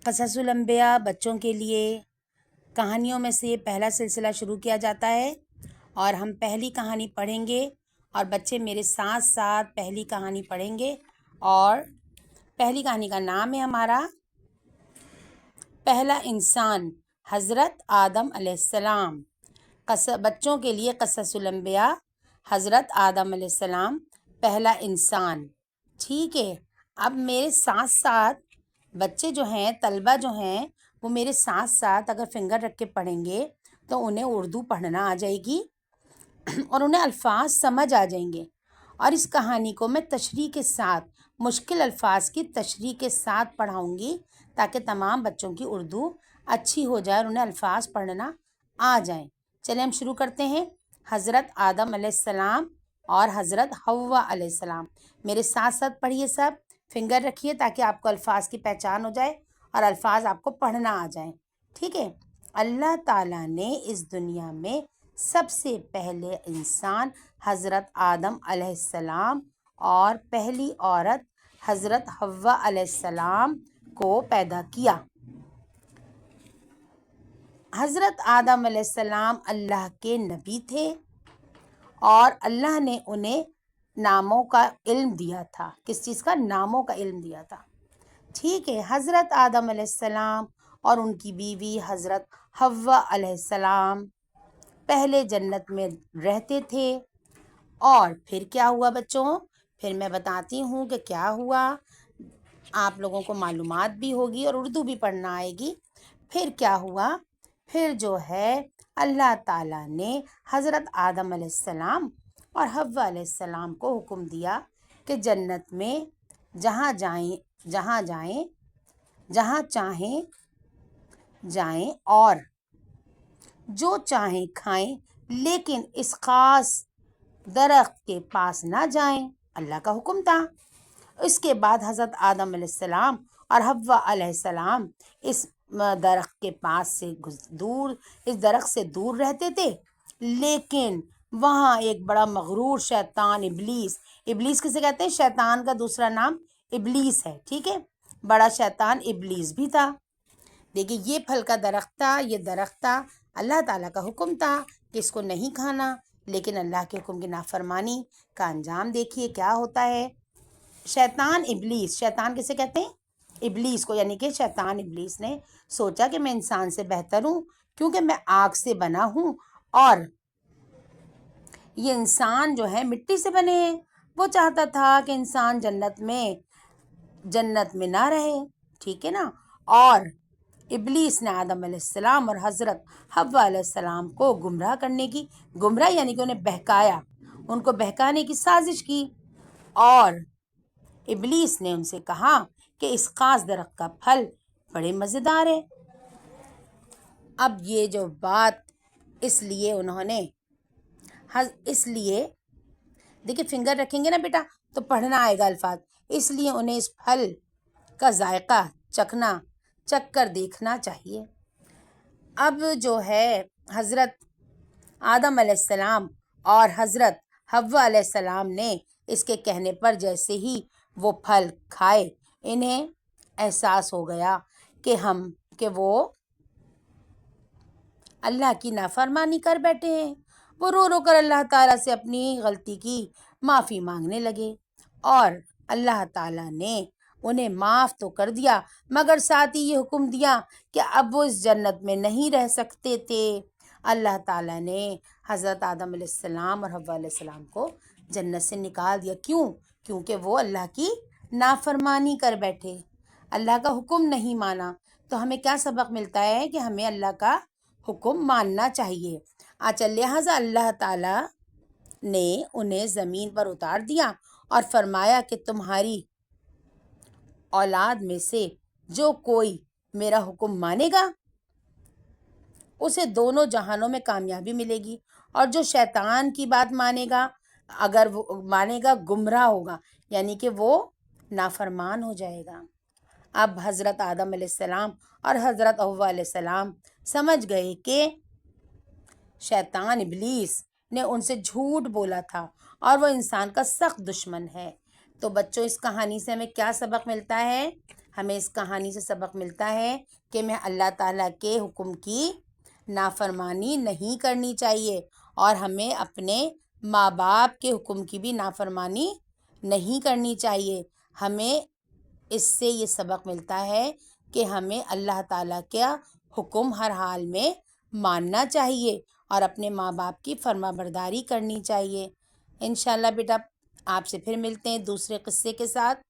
قصص الانبیاء بچوں کے لیے کہانیوں میں سے پہلا سلسلہ شروع کیا جاتا ہے اور ہم پہلی کہانی پڑھیں گے اور بچے میرے ساتھ ساتھ پہلی کہانی پڑھیں گے۔ اور پہلی کہانی کا نام ہے ہمارا پہلا انسان، حضرت آدم علیہ السلام۔ بچوں کے لیے قصص الانبیاء، حضرت آدم علیہ السلام پہلا انسان۔ ٹھیک ہے، اب میرے ساتھ ساتھ بچے جو ہیں، طلبہ جو ہیں، وہ میرے ساتھ ساتھ اگر فنگر رکھ کے پڑھیں گے تو انہیں اردو پڑھنا آ جائے گی اور انہیں الفاظ سمجھ آ جائیں گے۔ اور اس کہانی کو میں تشریح کے ساتھ، مشکل الفاظ کی تشریح کے ساتھ پڑھاؤں گی تاکہ تمام بچوں کی اردو اچھی ہو جائے اور انہیں الفاظ پڑھنا آ جائیں۔ چلیں ہم شروع کرتے ہیں۔ حضرت آدم علیہ السلام اور حضرت حوا علیہ السلام، میرے ساتھ ساتھ پڑھیے، سب فنگر رکھیے تاکہ آپ کو الفاظ کی پہچان ہو جائے اور الفاظ آپ کو پڑھنا آ جائیں۔ ٹھیک ہے، اللہ تعالیٰ نے اس دنیا میں سب سے پہلے انسان حضرت آدم علیہ السلام اور پہلی عورت حضرت حوا علیہ السلام کو پیدا کیا۔ حضرت آدم علیہ السلام اللہ کے نبی تھے اور اللہ نے انہیں ناموں کا علم دیا تھا۔ کس چیز کا؟ ناموں کا علم دیا تھا۔ ٹھیک ہے، حضرت آدم علیہ السلام اور ان کی بیوی حضرت حوا علیہ السلام پہلے جنت میں رہتے تھے۔ اور پھر کیا ہوا بچوں؟ پھر میں بتاتی ہوں کہ کیا ہوا، آپ لوگوں کو معلومات بھی ہوگی اور اردو بھی پڑھنا آئے گی۔ پھر کیا ہوا؟ پھر جو ہے اللہ تعالیٰ نے حضرت آدم علیہ السلام اور حوا علیہ السلام کو حکم دیا کہ جنت میں جہاں چاہیں جائیں اور جو چاہیں کھائیں، لیکن اس خاص درخت کے پاس نہ جائیں۔ اللہ کا حکم تھا۔ اس کے بعد حضرت آدم علیہ السلام اور حوا علیہ السلام اس درخت کے پاس سے اس درخت سے دور رہتے تھے، لیکن وہاں ایک بڑا مغرور شیطان ابلیس کسے کہتے ہیں؟ شیطان کا دوسرا نام ابلیس ہے۔ ٹھیک ہے، بڑا شیطان ابلیس بھی تھا۔ دیکھیے، یہ پھل کا درخت تھا، اللہ تعالیٰ کا حکم تھا کہ اس کو نہیں کھانا، لیکن اللہ کے حکم کی نافرمانی کا انجام دیکھیے کیا ہوتا ہے۔ شیطان کسے کہتے ہیں؟ ابلیس کو، یعنی کہ شیطان ابلیس نے سوچا کہ میں انسان سے بہتر ہوں کیونکہ میں آگ سے بنا ہوں اور یہ انسان جو ہے مٹی سے بنے ہیں۔ وہ چاہتا تھا کہ انسان جنت میں نہ رہے۔ ٹھیک ہے نا، اور ابلیس نے آدم علیہ السلام اور حضرت حوا علیہ السلام کو گمراہ یعنی کہ انہیں بہکایا، ان کو بہکانے کی سازش کی، اور ابلیس نے ان سے کہا کہ اس خاص درخت کا پھل بڑے مزیدار ہے۔ اب یہ جو بات اس لیے دیکھیں فنگر رکھیں گے نا بیٹا تو پڑھنا آئے گا الفاظ، اس لیے انہیں اس پھل کا ذائقہ چکھ کر دیکھنا چاہیے۔ اب جو ہے حضرت آدم علیہ السلام اور حضرت حوا علیہ السلام نے اس کے کہنے پر جیسے ہی وہ پھل کھائے، انہیں احساس ہو گیا کہ وہ اللہ کی نافرمانی کر بیٹھے ہیں۔ وہ رو رو کر اللہ تعالیٰ سے اپنی غلطی کی معافی مانگنے لگے اور اللہ تعالیٰ نے انہیں معاف تو کر دیا، مگر ساتھ ہی یہ حکم دیا کہ اب وہ اس جنت میں نہیں رہ سکتے تھے۔ اللہ تعالیٰ نے حضرت آدم علیہ السلام اور حوا علیہ السلام کو جنت سے نکال دیا۔ کیونکہ وہ اللہ کی نافرمانی کر بیٹھے، اللہ کا حکم نہیں مانا۔ تو ہمیں کیا سبق ملتا ہے کہ ہمیں اللہ کا حکم ماننا چاہیے۔ اچھا، لہٰذا اللہ تعالیٰ نے انہیں زمین پر اتار دیا اور فرمایا کہ تمہاری اولاد میں سے جو کوئی میرا حکم مانے گا اسے دونوں جہانوں میں کامیابی ملے گی، اور جو شیطان کی بات مانے گا، اگر وہ مانے گا، گمراہ ہوگا، یعنی کہ وہ نافرمان ہو جائے گا۔ اب حضرت آدم علیہ السلام اور حضرت حوا علیہ السلام سمجھ گئے کہ شیطان ابلیس نے ان سے جھوٹ بولا تھا اور وہ انسان کا سخت دشمن ہے۔ تو بچوں، اس کہانی سے ہمیں کیا سبق ملتا ہے؟ ہمیں اس کہانی سے سبق ملتا ہے کہ میں اللہ تعالیٰ کے حکم کی نافرمانی نہیں کرنی چاہیے، اور ہمیں اپنے ماں باپ کے حکم کی بھی نافرمانی نہیں کرنی چاہیے۔ ہمیں اس سے یہ سبق ملتا ہے کہ ہمیں اللہ تعالیٰ کا حکم ہر حال میں ماننا چاہیے اور اپنے ماں باپ کی فرما برداری کرنی چاہیے۔ انشاءاللہ بیٹا آپ سے پھر ملتے ہیں دوسرے قصے کے ساتھ۔